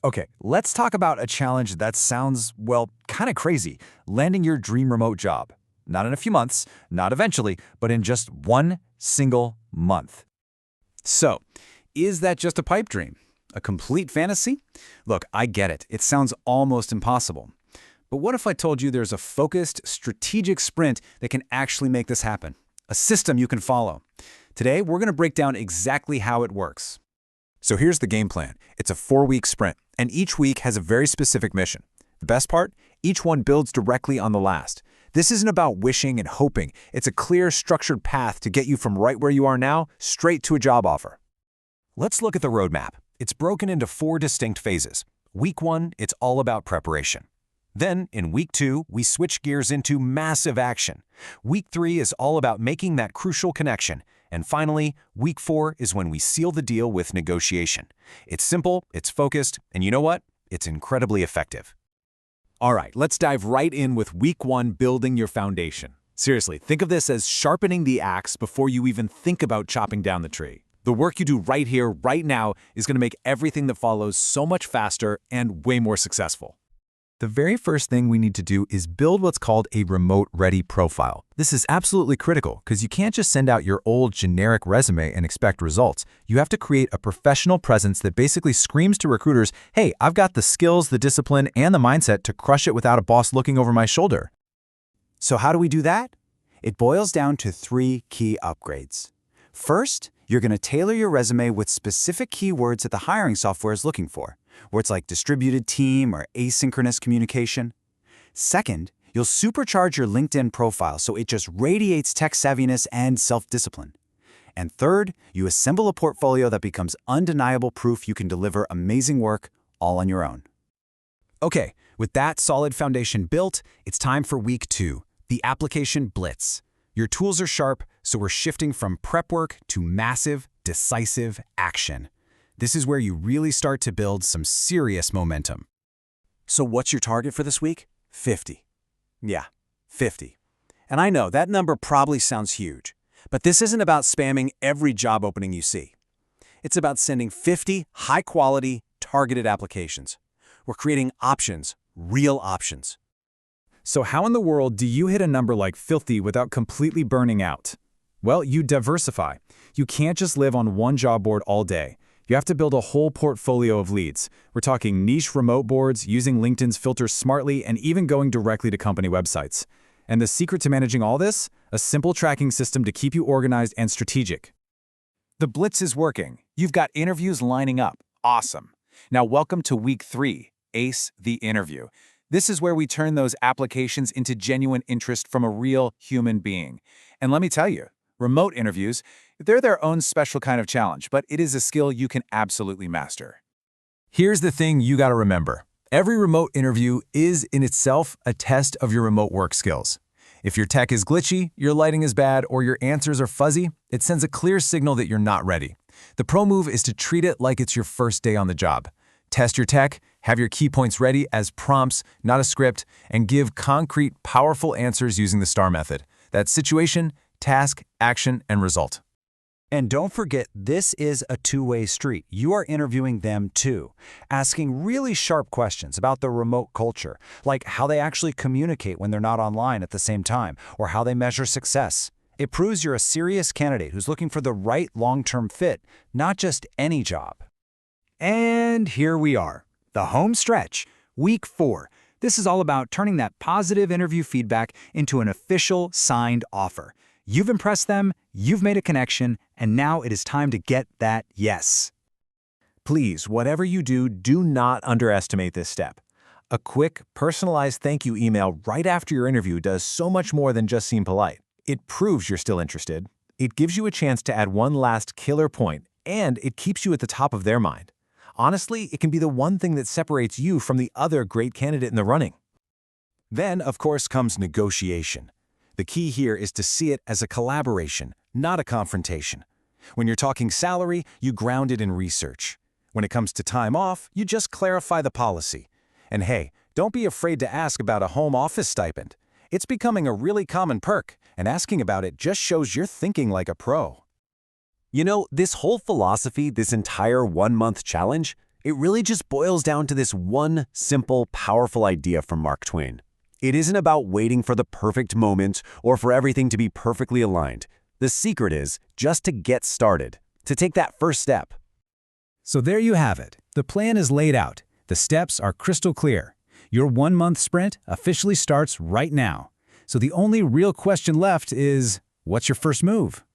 Okay, let's talk about a challenge that sounds, well, kind of crazy. Landing your dream remote job. Not in a few months, not eventually, but in just one single month. So, is that just a pipe dream? A complete fantasy? Look, I get it. It sounds almost impossible. But what if I told you there's a focused, strategic sprint that can actually make this happen? A system you can follow. Today, we're going to break down exactly how it works. So here's the game plan. It's a 4-week sprint, and each week has a very specific mission. The best part? Each one builds directly on the last. This isn't about wishing and hoping. It's a clear, structured path to get you from right where you are now straight to a job offer. Let's look at the roadmap. It's broken into 4 distinct phases. Week 1, it's all about preparation. Then, in Week 2, we switch gears into massive action. Week 3 is all about making that crucial connection. And finally, Week 4 is when we seal the deal with negotiation. It's simple, it's focused, and you know what? It's incredibly effective. All right, let's dive right in with Week 1, building your foundation. Seriously, think of this as sharpening the axe before you even think about chopping down the tree. The work you do right here, right now, is going to make everything that follows so much faster and way more successful. The very first thing we need to do is build what's called a remote-ready profile. This is absolutely critical because you can't just send out your old generic resume and expect results. You have to create a professional presence that basically screams to recruiters, hey, I've got the skills, the discipline, and the mindset to crush it without a boss looking over my shoulder. So how do we do that? It boils down to 3 key upgrades. First, you're going to tailor your resume with specific keywords that the hiring software is looking for. Words like distributed team or asynchronous communication. Second, you'll supercharge your LinkedIn profile so it just radiates tech savviness and self-discipline. And third, you assemble a portfolio that becomes undeniable proof you can deliver amazing work all on your own. Okay, with that solid foundation built, it's time for Week 2, the application blitz. Your tools are sharp, so we're shifting from prep work to massive, decisive action. This is where you really start to build some serious momentum. So what's your target for this week? 50. Yeah, 50. And I know that number probably sounds huge, but this isn't about spamming every job opening you see. It's about sending 50 high-quality, targeted applications. We're creating options, real options. So how in the world do you hit a number like 50 without completely burning out? Well, you diversify. You can't just live on one job board all day. You have to build a whole portfolio of leads. We're talking niche remote boards, using LinkedIn's filters smartly, and even going directly to company websites. And the secret to managing all this? A simple tracking system to keep you organized and strategic. The blitz is working. You've got interviews lining up. Awesome. Now welcome to Week 3, Ace the Interview. This is where we turn those applications into genuine interest from a real human being. And let me tell you, remote interviews, they're their own special kind of challenge, but it is a skill you can absolutely master. Here's the thing you gotta remember. Every remote interview is in itself a test of your remote work skills. If your tech is glitchy, your lighting is bad, or your answers are fuzzy, it sends a clear signal that you're not ready. The pro move is to treat it like it's your first day on the job. Test your tech, have your key points ready as prompts, not a script, and give concrete, powerful answers using the STAR method. That's situation, task, action, and result. And don't forget, this is a two-way street. You are interviewing them too, asking really sharp questions about the remote culture, like how they actually communicate when they're not online at the same time, or how they measure success. It proves you're a serious candidate who's looking for the right long-term fit, not just any job. And here we are, the home stretch, Week 4. This is all about turning that positive interview feedback into an official signed offer. You've impressed them, you've made a connection, and now it is time to get that yes. Please, whatever you do, do not underestimate this step. A quick, personalized thank you email right after your interview does so much more than just seem polite. It proves you're still interested, it gives you a chance to add one last killer point, and it keeps you at the top of their mind. Honestly, it can be the one thing that separates you from the other great candidate in the running. Then, of course, comes negotiation. The key here is to see it as a collaboration, not a confrontation. When you're talking salary, you ground it in research. When it comes to time off, you just clarify the policy. And hey, don't be afraid to ask about a home office stipend. It's becoming a really common perk, and asking about it just shows you're thinking like a pro. You know, this whole philosophy, this entire 1-month challenge, It really just boils down to this one simple, powerful idea from Mark Twain. It isn't about waiting for the perfect moment or for everything to be perfectly aligned. The secret is just to get started, to take that first step. So there you have it. The plan is laid out. The steps are crystal clear. Your 1-month sprint officially starts right now. So the only real question left is, what's your first move?